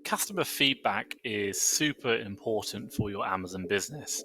Customer feedback is super important for your Amazon business.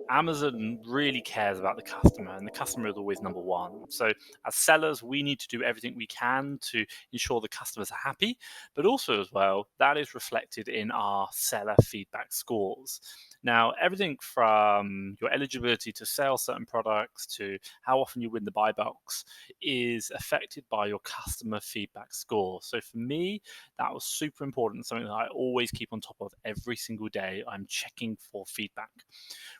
Amazon really cares about the customer, and the customer is always number one. So, as sellers, we need to do everything we can to ensure the customers are happy, but also, as well, that is reflected in our seller feedback scores. Now, everything from your eligibility to sell certain products to how often you win the buy box is affected by your customer feedback score. So, for me, that was super important, something that I always keep on top of every single day. I'm checking for feedback.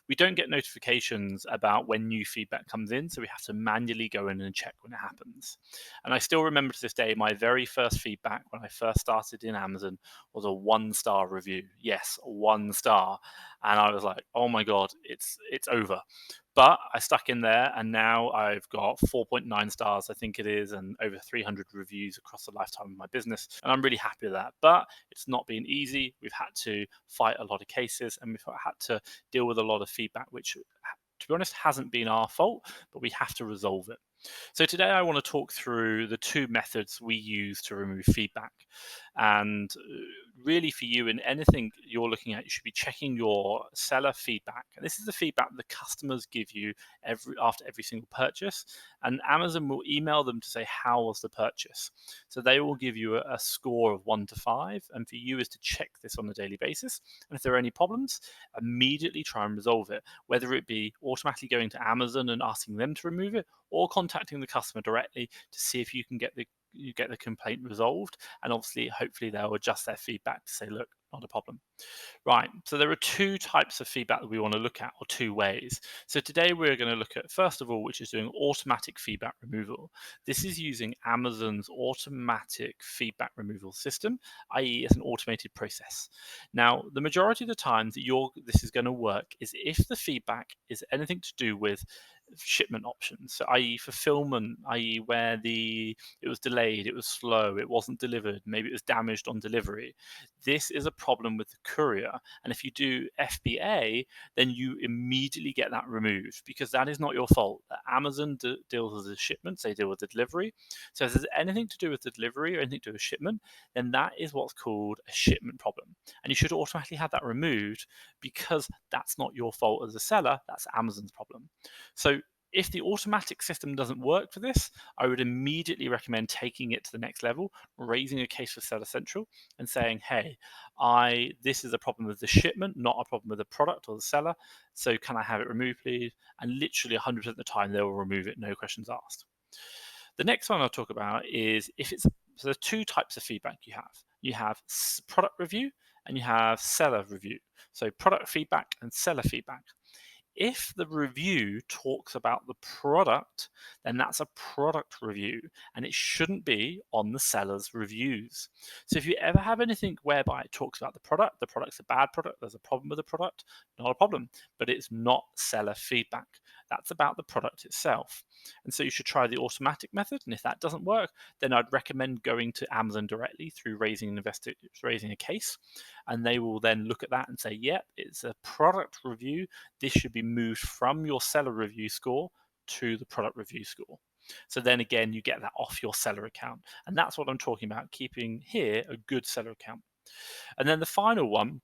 We don't get notifications about when new feedback comes in, so we have to manually go in and check when it happens. And I still remember to this day my very first feedback when I first started in Amazon was a 1-star review. Yes, 1 star. And I was like, oh my God, it's over. But I stuck in there, and now I've got 4.9 stars, I think it is, and over 300 reviews across the lifetime of my business. And I'm really happy with that. But it's not been easy. We've had to fight a lot of cases, and we've had to deal with a lot of feedback, which, to be honest, hasn't been our fault, but we have to resolve it. So today I want to talk through the two methods we use to remove feedback. And really, for you, in anything you're looking at, you should be checking your seller feedback. And this is the feedback the customers give you after every single purchase. And Amazon will email them to say, how was the purchase? So they will give you a score of 1 to 5. And for you is to check this on a daily basis. And if there are any problems, immediately try and resolve it, whether it be automatically going to Amazon and asking them to remove it, or contacting the customer directly to see if you can get the complaint resolved. And obviously, hopefully, they'll adjust their feedback to say, look, not a problem. Right, so there are two types of feedback that we want to look at, or two ways. So today we're going to look at, first of all, which is doing automatic feedback removal. This is using Amazon's automatic feedback removal system, i.e. it's an automated process. Now, the majority of the time that this is going to work is if the feedback is anything to do with shipment options, so i.e. fulfillment, i.e. where it was delayed, it was slow, it wasn't delivered, maybe it was damaged on delivery. This is a problem with the courier. And if you do FBA, then you immediately get that removed, because that is not your fault. Amazon deals with the shipments, they deal with the delivery. So if there's anything to do with the delivery or anything to do with shipment, then that is what's called a shipment problem. And you should automatically have that removed, because that's not your fault as a seller, that's Amazon's problem. So if the automatic system doesn't work for this, I would immediately recommend taking it to the next level, raising a case with Seller Central and saying, hey, this is a problem with the shipment, not a problem with the product or the seller. So can I have it removed, please? And literally 100% of the time, they will remove it, no questions asked. The next one I'll talk about is so there's two types of feedback you have. You have product review and you have seller review. So product feedback and seller feedback. If the review talks about the product, then that's a product review, and it shouldn't be on the seller's reviews. So if you ever have anything whereby it talks about the product's a bad product, there's a problem with the product, not a problem, but it's not seller feedback. That's about the product itself. And so you should try the automatic method, and if that doesn't work, then I'd recommend going to Amazon directly through raising a case, and they will then look at that and say, yep, it's a product review. This should be moved from your seller review score to the product review score. So then again, you get that off your seller account. And that's what I'm talking about, keeping here a good seller account. And then the final one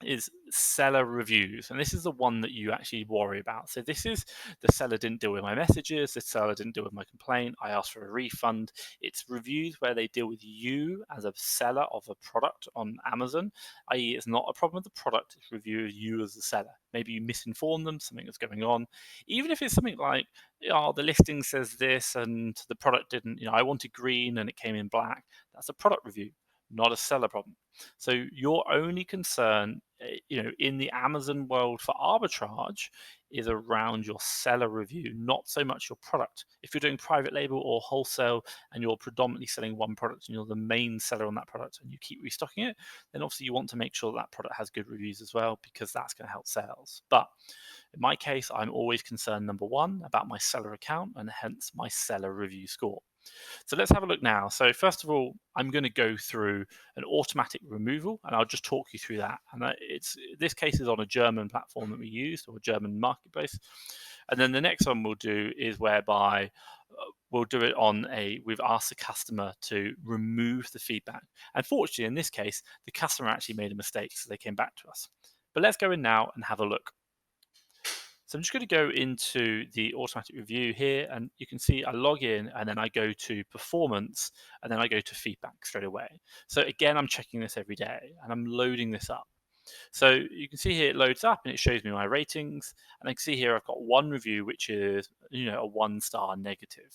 is seller reviews, and this is the one that you actually worry about. So this is the seller didn't deal with my messages, the seller didn't deal with my complaint, I asked for a refund. It's reviews where they deal with you as a seller of a product on Amazon, i.e. it's not a problem with the product, it's review of you as the seller. Maybe you misinformed them, something that's going on, even if it's something like, oh, the listing says this and the product didn't, I wanted green and it came in black. That's a product review, not a seller problem. So your only concern, in the Amazon world for arbitrage is around your seller review, not so much your product. If you're doing private label or wholesale and you're predominantly selling one product and you're the main seller on that product and you keep restocking it, then obviously you want to make sure that product has good reviews as well, because that's going to help sales. But in my case, I'm always concerned, number one, about my seller account and hence my seller review score. So let's have a look now. So first of all, I'm going to go through an automatic removal, and I'll just talk you through that. And this case is on a German platform that we used, or a German marketplace. And then the next one we'll do is whereby we'll do it on we've asked the customer to remove the feedback. Unfortunately, in this case, the customer actually made a mistake, so they came back to us. But let's go in now and have a look. So I'm just going to go into the automatic review here, and you can see I log in and then I go to performance and then I go to feedback straight away. So again, I'm checking this every day and I'm loading this up. So you can see here it loads up and it shows me my ratings, and I can see here I've got one review which is a 1-star negative.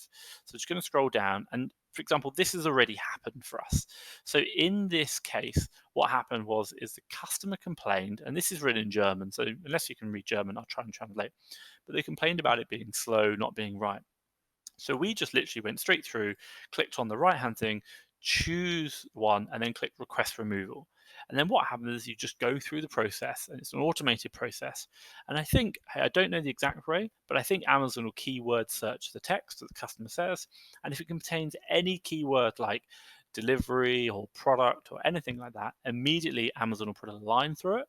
So I'm just going to scroll down, and for example, this has already happened for us. So in this case, what happened is the customer complained, and this is written in German, so unless you can read German, I'll try and translate. But they complained about it being slow, not being right. So we just literally went straight through, clicked on the right-hand thing, choose one, and then click request removal. And then what happens is you just go through the process, and it's an automated process. And I don't know the exact way, but I think Amazon will keyword search the text that the customer says. And if it contains any keyword like delivery or product or anything like that, immediately Amazon will put a line through it.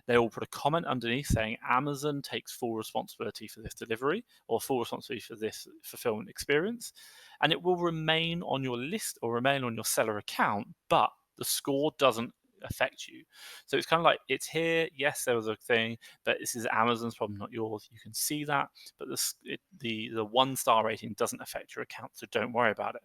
They will put a comment underneath saying Amazon takes full responsibility for this delivery or full responsibility for this fulfillment experience. And it will remain on your list or remain on your seller account, but the score doesn't affect you. So it's kind of like, it's here. Yes, there was a thing, but this is Amazon's problem, not yours. You can see that, but the 1-star rating doesn't affect your account, so don't worry about it.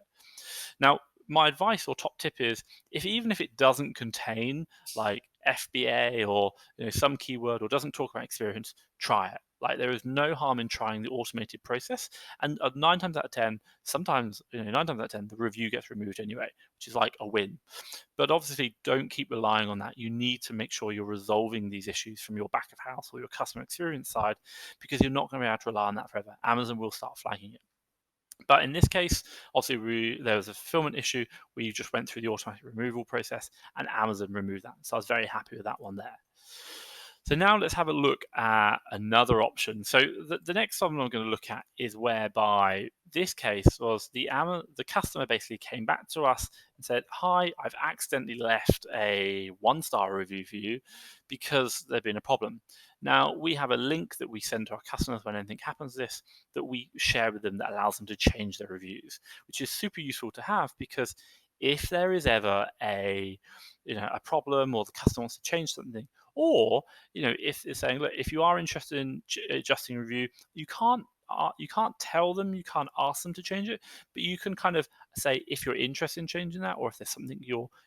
Now, my advice or top tip is, even if it doesn't contain like FBA or some keyword or doesn't talk about experience, try it. Like, there is no harm in trying the automated process. And 9 times out of 10, sometimes 9 times out of 10, the review gets removed anyway, which is like a win. But obviously, don't keep relying on that. You need to make sure you're resolving these issues from your back of house or your customer experience side, because you're not going to be able to rely on that forever. Amazon will start flagging it. But in this case, obviously, there was a fulfillment issue. We just went through the automatic removal process, and Amazon removed that. So I was very happy with that one there. So now let's have a look at another option. So the next one I'm going to look at is whereby this case was the customer basically came back to us and said, "Hi, I've accidentally left a 1-star review for you because there's been a problem." Now, we have a link that we send to our customers when anything happens to this, that we share with them, that allows them to change their reviews, which is super useful to have, because if there is ever a problem, or the customer wants to change something, or if they're saying, look, if you are interested in adjusting a review, you can't tell them, you can't ask them to change it, but you can kind of say if you're interested in changing that, or if there's something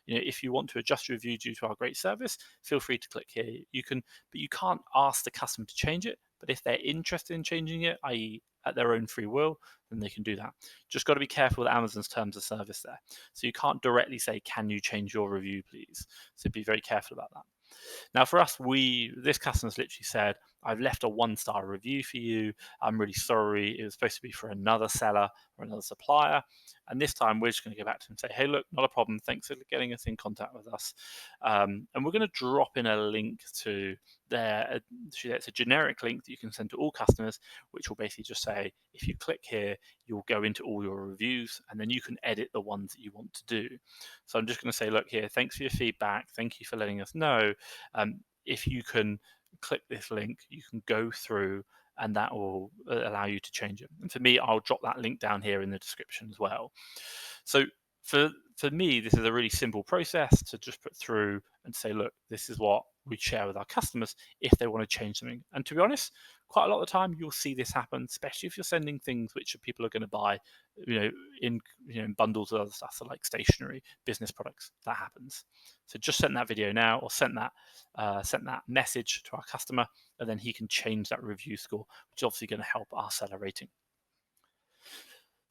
if you want to adjust your review due to our great service, feel free to click here. You can, but you can't ask the customer to change it. But if they're interested in changing it, i.e. at their own free will, then they can do that. Just got to be careful with Amazon's terms of service there. So you can't directly say, can you change your review, please? So be very careful about that. Now, for us, this customer's literally said, "I've left a 1-star review for you. I'm really sorry. It was supposed to be for another seller or another supplier." And this time, we're just going to go back to him and say, "Hey, look, not a problem. Thanks for getting us in contact with us." And we're going to drop in a link to there. It's a generic link that you can send to all customers, which will basically just say, if you click here, you'll go into all your reviews, and then you can edit the ones that you want to do. So I'm just going to say, look here, thanks for your feedback. Thank you for letting us know. If you can click this link, you can go through, and that will allow you to change it. And for me, I'll drop that link down here in the description as well. So for me, this is a really simple process to just put through and say, look, this is what we share with our customers if they want to change something. And to be honest, quite a lot of the time you'll see this happen, especially if you're sending things which people are going to buy, in bundles of other stuff, so like stationery, business products. That happens. So just send that video now, or send that message to our customer, and then he can change that review score, which is obviously going to help our seller rating.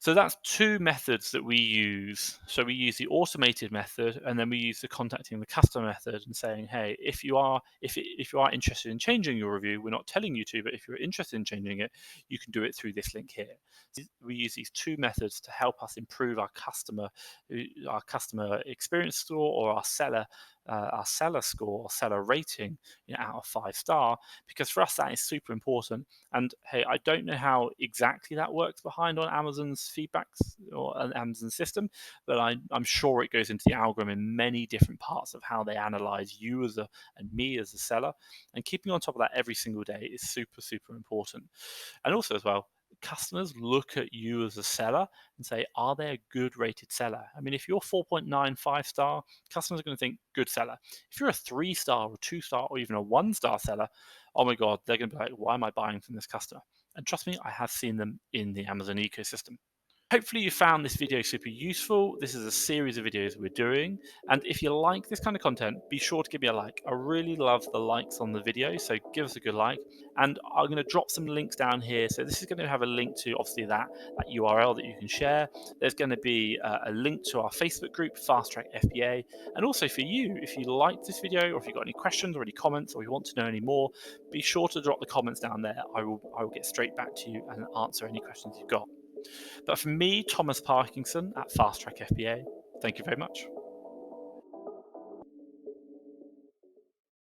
So that's 2 methods that we use. So we use the automated method, and then we use the contacting the customer method and saying, hey, if you are interested in changing your review, we're not telling you to, but if you're interested in changing it, you can do it through this link here. We use these 2 methods to help us improve our customer experience score, or our seller our seller score, seller rating, out of 5 star, because for us that is super important. And hey, I don't know how exactly that works behind on Amazon's feedbacks or an Amazon system, but I'm sure it goes into the algorithm in many different parts of how they analyze you and me as a seller. And keeping on top of that every single day is super, super important. And also as well, customers look at you as a seller and say, are they a good rated seller? I mean, if you're 4.95 star, customers are going to think good seller. If you're a 3 star or 2 star or even a 1 star seller, oh my God, they're going to be like, why am I buying from this customer? And trust me, I have seen them in the Amazon ecosystem. Hopefully you found this video super useful. This is a series of videos we're doing. And if you like this kind of content, be sure to give me a like. I really love the likes on the video, so give us a good like. And I'm going to drop some links down here. So this is going to have a link to obviously that URL that you can share. There's going to be a link to our Facebook group, Fast Track FBA. And also for you, if you liked this video or if you've got any questions or any comments or you want to know any more, be sure to drop the comments down there. I will get straight back to you and answer any questions you've got. But from me, Thomas Parkinson at Fast Track FBA, thank you very much.